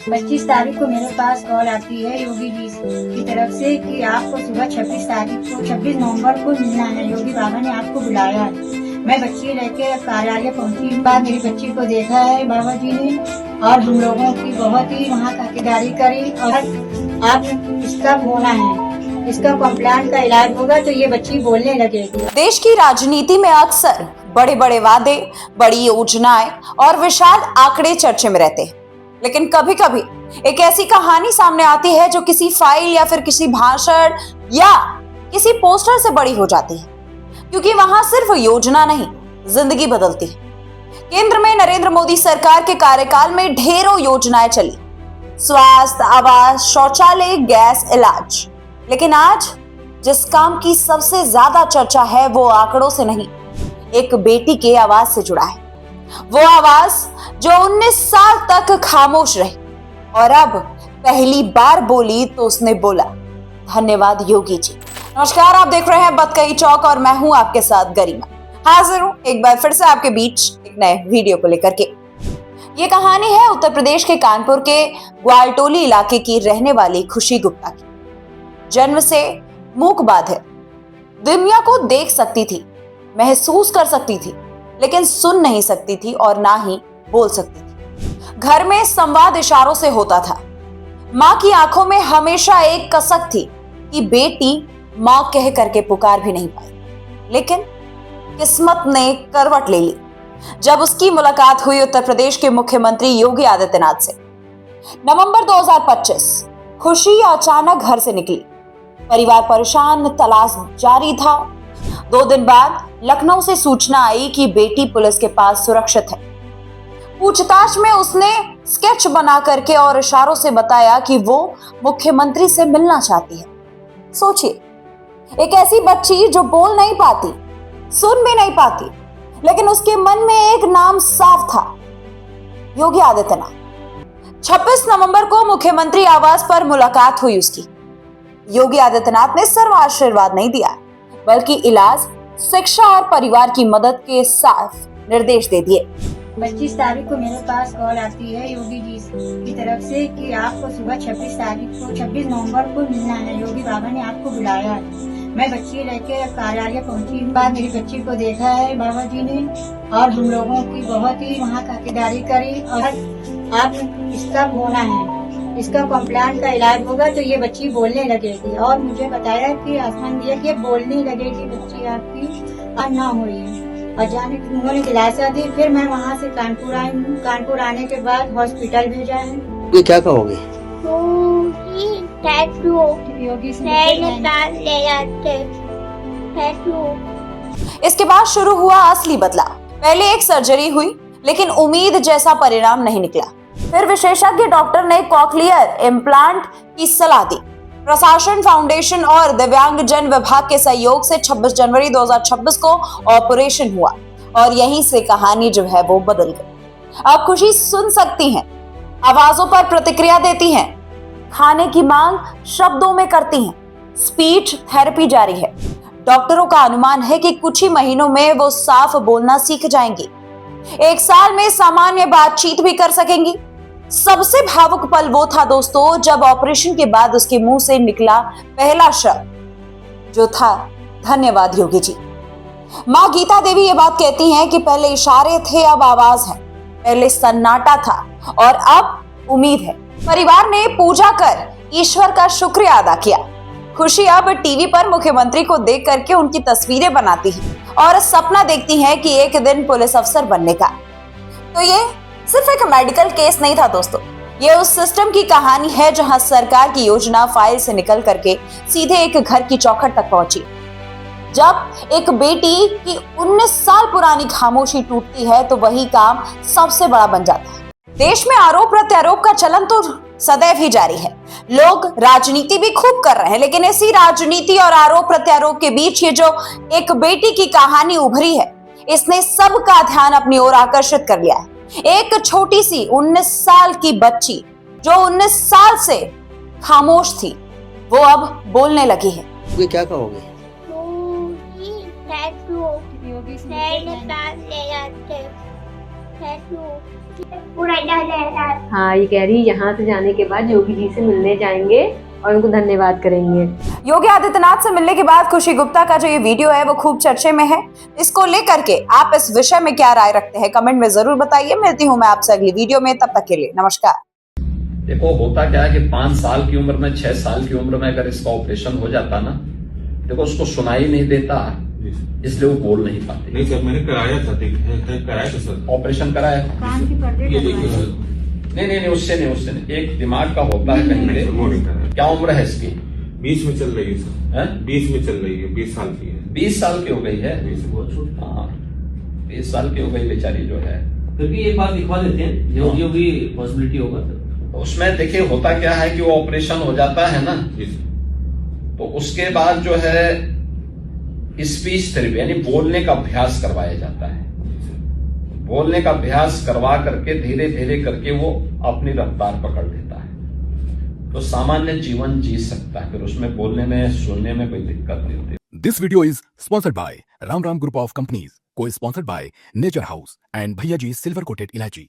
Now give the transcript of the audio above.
25 तारीख को मेरे पास कॉल आती है योगी जी की तरफ से कि आपको सुबह 26 नवंबर को मिलना है। योगी बाबा ने आपको बुलाया है। मैं बच्ची लेके कार्यालय पहुंची। बाद मेरी बच्ची को देखा है बाबा जी ने और हम लोगों की बहुत ही वहाँ खातिरदारी करी और आप इसका होना है, इसका कॉम्प्लान का इलाज होगा तो ये बच्ची बोलने लगेगी। देश की राजनीति में अक्सर बड़े बड़े वादे, बड़ी योजनाएं और विशाल आंकड़े चर्चे में रहते हैं, लेकिन कभी कभी एक ऐसी कहानी सामने आती है जो किसी फाइल या फिर किसी भाषण या किसी पोस्टर से बड़ी हो जाती है, क्योंकि वहां सिर्फ योजना नहीं, जिंदगी बदलती है। केंद्र में नरेंद्र मोदी सरकार के कार्यकाल में ढेरों योजनाएं चली, स्वास्थ्य, आवास, शौचालय, गैस, इलाज। लेकिन आज जिस काम की सबसे ज्यादा चर्चा है वो आंकड़ों से नहीं, एक बेटी के आवाज से जुड़ा है। वो आवाज जो 19 साल तक खामोश रही और अब पहली बार बोली तो उसने बोला, धन्यवाद योगी जी। नमस्कार, आप देख रहे हैं बतकही चौक और मैं हूं आपके साथ गरिमा। हाजिर हूं एक बार फिर से आपके बीच एक नए वीडियो को लेकर के। ये कहानी है उत्तर प्रदेश के कानपुर के ग्वालटोली इलाके की रहने वाली खुशी गुप्ता की। जन्म से मूक बाधिर, दुनिया को देख सकती थी, महसूस कर सकती थी, लेकिन सुन नहीं सकती थी और ना ही बोल सकती थी। घर में संवाद इशारों से होता था। माँ की आंखों में हमेशा एक कसक थी कि बेटी माँ कह करके पुकार भी नहीं पाई, लेकिन किस्मत ने करवट ले ली जब उसकी मुलाकात हुई उत्तर प्रदेश के मुख्यमंत्री योगी आदित्यनाथ से। नवंबर 2025, खुशी अचानक घर से निकली। परिवार परेशान, तलाश जारी था। 2 दिन बाद लखनऊ से सूचना आई कि बेटी पुलिस के पास सुरक्षित है। पूछताछ में उसने स्केच बना करके और इशारों से बताया कि वो मुख्यमंत्री से मिलना चाहती है। सोचिए, एक ऐसी बच्ची जो बोल नहीं पाती, सुन भी नहीं पाती, लेकिन उसके मन में एक नाम साफ था, योगी आदित्यनाथ। 26 नवंबर को मुख्यमंत्री आवास पर मुलाकात हुई उसकी। योगी आदित्यनाथ ने सिर्फ आशीर्वाद नहीं दिया, बल्कि इलाज, शिक्षा और परिवार की मदद के साथ निर्देश दे दिए। 25 तारीख को मेरे पास कॉल आती है योगी जी की तरफ से कि आपको सुबह 26 नवंबर को मिलना है। योगी बाबा ने आपको बुलाया है। मैं बच्ची लेके कार्यालय पहुंची। बाद मेरी बच्ची को देखा है बाबा जी ने और हम लोगों की बहुत ही वहाँ खातिरदारी करी और आप इसका होना है, इसका कॉम्प्लान का इलाज होगा तो ये बच्ची बोलने लगेगी। और मुझे बताया कि आसमान दिया कि बोलने लगेगी बच्ची आपकी, और ना हुई और जाने उन्होंने दिलासा दी। फिर मैं वहाँ से कानपुर आई हूँ। कानपुर आने के बाद हॉस्पिटल भेजा है। ये क्या कहोगे? योगी इसके बाद शुरू हुआ असली बदलाव। पहले एक सर्जरी हुई, लेकिन उम्मीद जैसा परिणाम नहीं निकला। फिर विशेषज्ञ डॉक्टर ने कॉकलियर इम्प्लांट की सलाह दी। प्रशासन, फाउंडेशन और दिव्यांग जन विभाग के सहयोग से 26 जनवरी 2026 को ऑपरेशन हुआ और यहीं से कहानी जो है वो बदल गई। अब खुशी सुन सकती हैं, आवाजों पर प्रतिक्रिया देती हैं, खाने की मांग शब्दों में करती हैं, स्पीच थेरेपी जारी है। डॉक्टरों का अनुमान है कि कुछ ही महीनों में वो साफ बोलना सीख जाएंगी। 1 साल में सामान्य बातचीत भी कर सकेंगी। सबसे भावुक पल वो था दोस्तों जब ऑपरेशन के बाद उसके मुंह से निकला पहला शब्द जो था, धन्यवाद योगी जी। माँ गीता देवी ये बात कहती हैं कि पहले इशारे थे, अब आवाज है। पहले सन्नाटा था और अब उम्मीद है। परिवार ने पूजा कर ईश्वर का शुक्रिया अदा किया। खुशी अब टीवी पर मुख्यमंत्री को देख करके उनकी तस्वीरें बनाती है और सपना देखती है कि एक दिन पुलिस अफसर बनने का। तो ये सिर्फ एक मेडिकल केस नहीं था दोस्तों, ये उस सिस्टम की कहानी है जहां सरकार की योजना फाइल से निकल करके सीधे एक घर की चौखट तक पहुंची। जब एक बेटी की 19 साल पुरानी खामोशी टूटती है तो वही काम सबसे बड़ा बन जाता है। देश में आरोप प्रत्यारोप का चलन तो सदैव ही जारी है। लोग राजनीति भी खूब कर रहे हैं, लेकिन इसी राजनीति और आरोप प्रत्यारोप के बीच ये जो एक बेटी की कहानी उभरी है, इसने सबका ध्यान अपनी ओर आकर्षित कर लिया है। एक छोटी सी 19 साल की बच्ची जो 19 साल से खामोश थी, वो अब बोलने लगी है। ये क्या कहोगे? पूरा डर है। हाँ, ये कह रही यहाँ से जाने के बाद योगी जी से मिलने जाएंगे और उनको धन्यवाद करेंगे। योगी आदित्यनाथ से मिलने के बाद खुशी गुप्ता का जो ये वीडियो है वो खूब चर्चे में है। इसको लेकर के आप इस विषय में क्या राय रखते हैं, कमेंट में जरूर बताइए। मिलती हूँ मैं आपसे अगली वीडियो में, तब तक के लिए नमस्कार। देखो होता क्या है कि 5 साल की उम्र में 6 साल की उम्र में अगर इसका ऑपरेशन हो जाता ना, देखो उसको सुनाई नहीं देता, इसलिए वो बोल नहीं पाते। नहीं सर, मैंने कराया था, कराया था सर, ऑपरेशन कराया। कान की पर्दे ये देखिए डलवाए। सर। नहीं उससे नहीं, एक दिमाग का होता है कहीं नहीं सर, वो नहीं पे। कराया। क्या उम्र है इसकी? 20 में चल रही है सर। हैं? 20 में चल रही है, 20 साल की है। 20 साल की हो गई है। 20 बहुत छोटी। हाँ 20 साल की हो गई बेचारी जो है। फिर भी एक बार दिखवा देते हैं, योगी भी पॉसिबिलिटी होगा तो। उसमें देखिए होता क्या है कि वो ऑपरेशन हो जाता है ना, जी सर। तो उसके बाद जो है स्पीच थेरेपी यानी बोलने का अभ्यास करवाया जाता है। बोलने का अभ्यास करवा करके धीरे धीरे करके वो अपनी रफ्तार पकड़ लेता है, तो सामान्य जीवन जी सकता है। फिर उसमें बोलने में सुनने में कोई दिक्कत नहीं होती। This video is sponsored by Ram Group of Companies, co-sponsored by Nature House and Bhaiya Ji Silver Coated Ilachi.